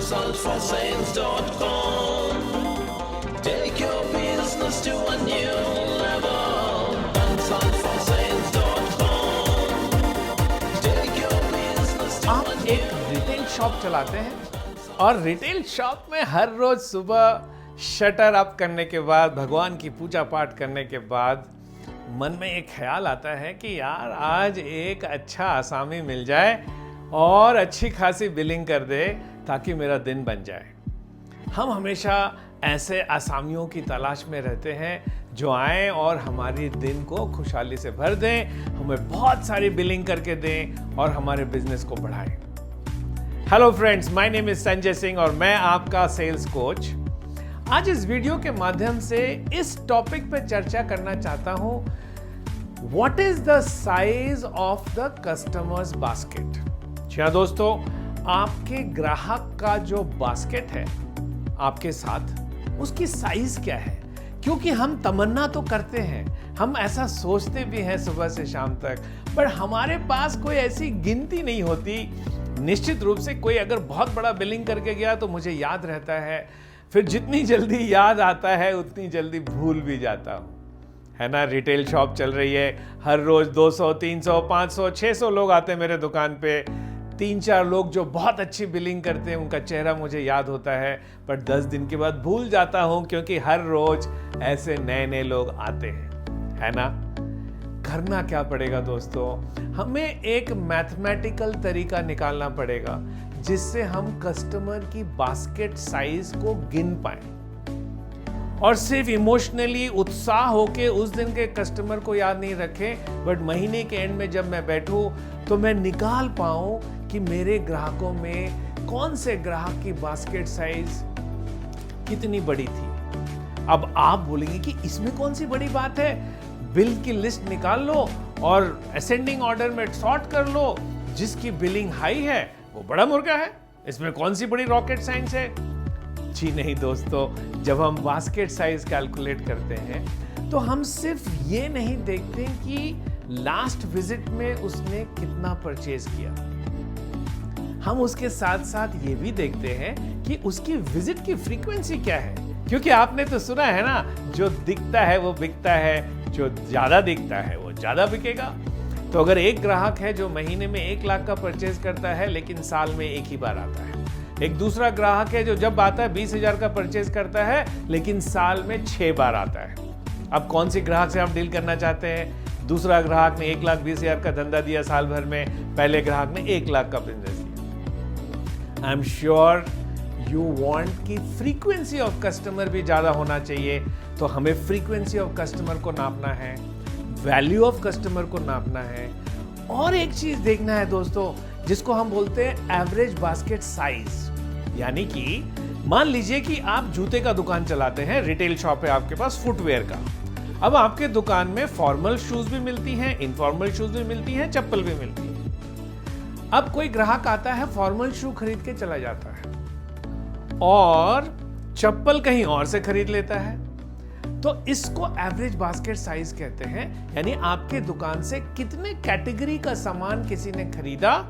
consultforsales.com. Take your business to a new level. consultforsales.com. Take your business to आप a एक retail shop चलाते हैं और retail shop में हर रोज सुबह शटर अप करने के बाद, भगवान की पूजा पाठ करने के बाद मन में एक ख्याल आता है कि यार आज एक अच्छा आसामी मिल जाए और अच्छी खासी बिलिंग कर दे ताकि मेरा दिन बन जाए। हम हमेशा ऐसे आसामियों की तलाश में रहते हैं जो आए और हमारी दिन को खुशहाली से भर दें, हमें बहुत सारी बिलिंग करके दें और हमारे बिजनेस को बढ़ाएं। Hello friends, my name is Sanjay Singh और मैं आपका सेल्स कोच। आज इस वीडियो के माध्यम से इस टॉपिक पे चर्चा करना चाहता हूं, what is the size of the customers basket. जी हाँ दोस्तों, आपके ग्राहक का जो बास्केट है आपके साथ, उसकी साइज क्या है? क्योंकि हम तमन्ना तो करते हैं, हम ऐसा सोचते भी हैं सुबह से शाम तक, पर हमारे पास कोई ऐसी गिनती नहीं होती। निश्चित रूप से कोई अगर बहुत बड़ा बिलिंग करके गया तो मुझे याद रहता है, फिर जितनी जल्दी याद आता है उतनी जल्दी भूल भी जाता हूँ, है ना। रिटेल शॉप चल रही है, हर रोज 200, 300, 500, 600 लोग आते हैं मेरे दुकान पे। 3-4 लोग जो बहुत अच्छी बिलिंग करते हैं उनका चेहरा मुझे याद होता है, पर 10 दिन के बाद भूल जाता हूँ, क्योंकि हर रोज ऐसे नए नए लोग आते हैं, है ना। करना क्या पड़ेगा दोस्तों, हमें एक मैथमेटिकल तरीका निकालना पड़ेगा जिससे हम कस्टमर की बास्केट साइज को गिन पाए और सिर्फ इमोशनली उत्साह होके उस दिन के कस्टमर को याद नहीं रखें, बट महीने के एंड में जब मैं बैठूं तो मैं निकाल पाऊं कि मेरे ग्राहकों में कौन से ग्राहक की बास्केट साइज कितनी बड़ी थी। अब आप बोलेंगे कि इसमें कौन सी बड़ी बात है, बिल की लिस्ट निकाल लो और असेंडिंग ऑर्डर में सॉर्ट कर लो, जिसकी बिलिंग हाई है वो बड़ा मुर्गा है, इसमें कौन सी बड़ी रॉकेट साइंस है। जी नहीं दोस्तों, जब हम बास्केट साइज कैलकुलेट करते हैं तो हम सिर्फ ये नहीं देखते कि लास्ट विजिट में उसने कितना परचेज किया, हम उसके साथ साथ ये भी देखते हैं कि उसकी विजिट की फ्रीक्वेंसी क्या है। क्योंकि आपने तो सुना है ना, जो दिखता है वो बिकता है, जो ज्यादा दिखता है वो ज्यादा बिकेगा। तो अगर एक ग्राहक है जो महीने में 1 लाख का परचेज करता है लेकिन साल में एक ही बार आता है, एक दूसरा ग्राहक है जो जब आता है 20,000 का परचेज करता है लेकिन साल में 6 बार आता है। अब कौन सी ग्राहक से आप डील करना चाहते हैं? दूसरा ग्राहक ने 1,20,000 का धंधा दिया साल भर में, पहले ग्राहक ने 1 लाख का बिजनेस दिया। I am sure you want कि फ्रीक्वेंसी ऑफ कस्टमर भी ज्यादा होना चाहिए, तो हमें फ्रीक्वेंसी ऑफ कस्टमर को नापना है, वैल्यू ऑफ कस्टमर को नापना है, और एक चीज देखना है दोस्तों जिसको हम बोलते हैं एवरेज बास्केट साइज। यानी कि मान लीजिए कि आप जूते का दुकान चलाते हैं, रिटेल शॉप है आपके पास फुटवेयर का। अब आपके दुकान में फॉर्मल शूज भी मिलती हैं, इनफॉर्मल शूज भी मिलती हैं, चप्पल भी मिलती है। अब कोई ग्राहक आता है, फॉर्मल शू खरीद के चला जाता है और चप्पल कहीं और से खरीद लेता है, तो इसको एवरेज बास्केट साइज कहते हैं। यानी आपके दुकान से कितने कैटेगरी का सामान किसी ने खरीदा,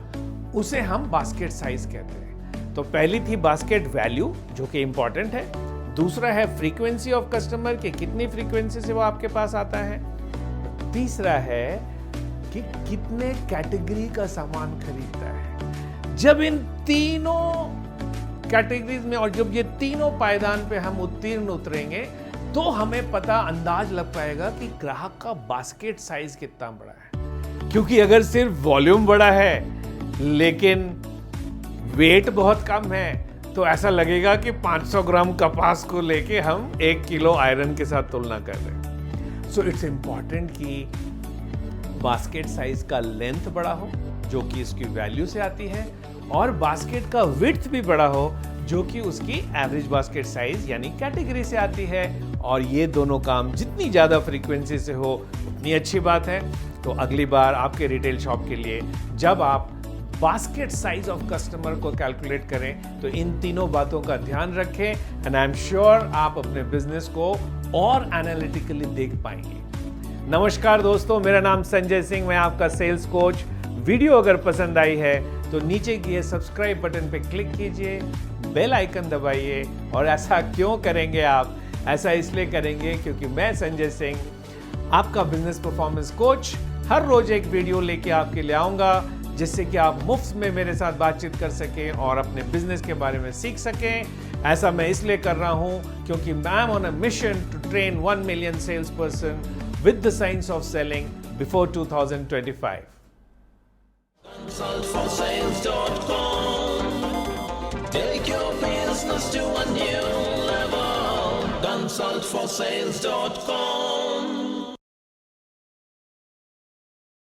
उसे हम बास्केट साइज कहते हैं। तो पहली थी बास्केट वैल्यू, जो कि इंपॉर्टेंट है। दूसरा है फ्रीक्वेंसी ऑफ कस्टमर, कि कितनी फ्रीक्वेंसी से वो आपके पास आता है। तीसरा है कि कितने कैटेगरी का सामान खरीदता है। जब इन तीनों कैटेगरीज में और जब ये तीनों पायदान पे हम उत्तीर्ण उतरेंगे तो हमें पता अंदाज लग पाएगा कि ग्राहक का बास्केट साइज कितना बड़ा है। क्योंकि अगर सिर्फ वॉल्यूम बड़ा है लेकिन वेट बहुत कम है तो ऐसा लगेगा कि 500 ग्राम कपास को लेके हम 1 किलो आयरन के साथ तुलना कर रहे हैं। सो इट्स इंपॉर्टेंट कि बास्केट साइज का लेंथ बड़ा हो, जो कि इसकी वैल्यू से आती है, और बास्केट का विड्थ भी बड़ा हो, जो कि उसकी एवरेज बास्केट साइज यानी कैटेगरी से आती है। और ये दोनों काम जितनी ज्यादा फ्रीक्वेंसी से हो उतनी अच्छी बात है। तो अगली बार आपके रिटेल शॉप के लिए जब आप बास्केट साइज ऑफ कस्टमर को कैलकुलेट करें तो इन तीनों बातों का ध्यान रखें, एंड आई एम श्योर आप अपने बिजनेस को और एनालिटिकली देख पाएंगे। नमस्कार दोस्तों, मेरा नाम संजय सिंह, मैं आपका सेल्स कोच। वीडियो अगर पसंद आई है तो नीचे किए सब्सक्राइब बटन पे क्लिक कीजिए, बेल आइकन दबाइए। और ऐसा क्यों करेंगे आप? ऐसा इसलिए करेंगे क्योंकि मैं संजय सिंह, आपका बिजनेस परफॉर्मेंस कोच, हर रोज एक वीडियो लेके आपके लिए आऊंगा जिससे कि आप मुफ्त में मेरे साथ बातचीत कर सकें और अपने बिजनेस के बारे में सीख सकें। ऐसा मैं इसलिए कर रहा हूं क्योंकि I am on a mission to train 1 million sales person with the science of selling before 2025। Consultforsales.com. Take your business to a new level. Consultforsales.com.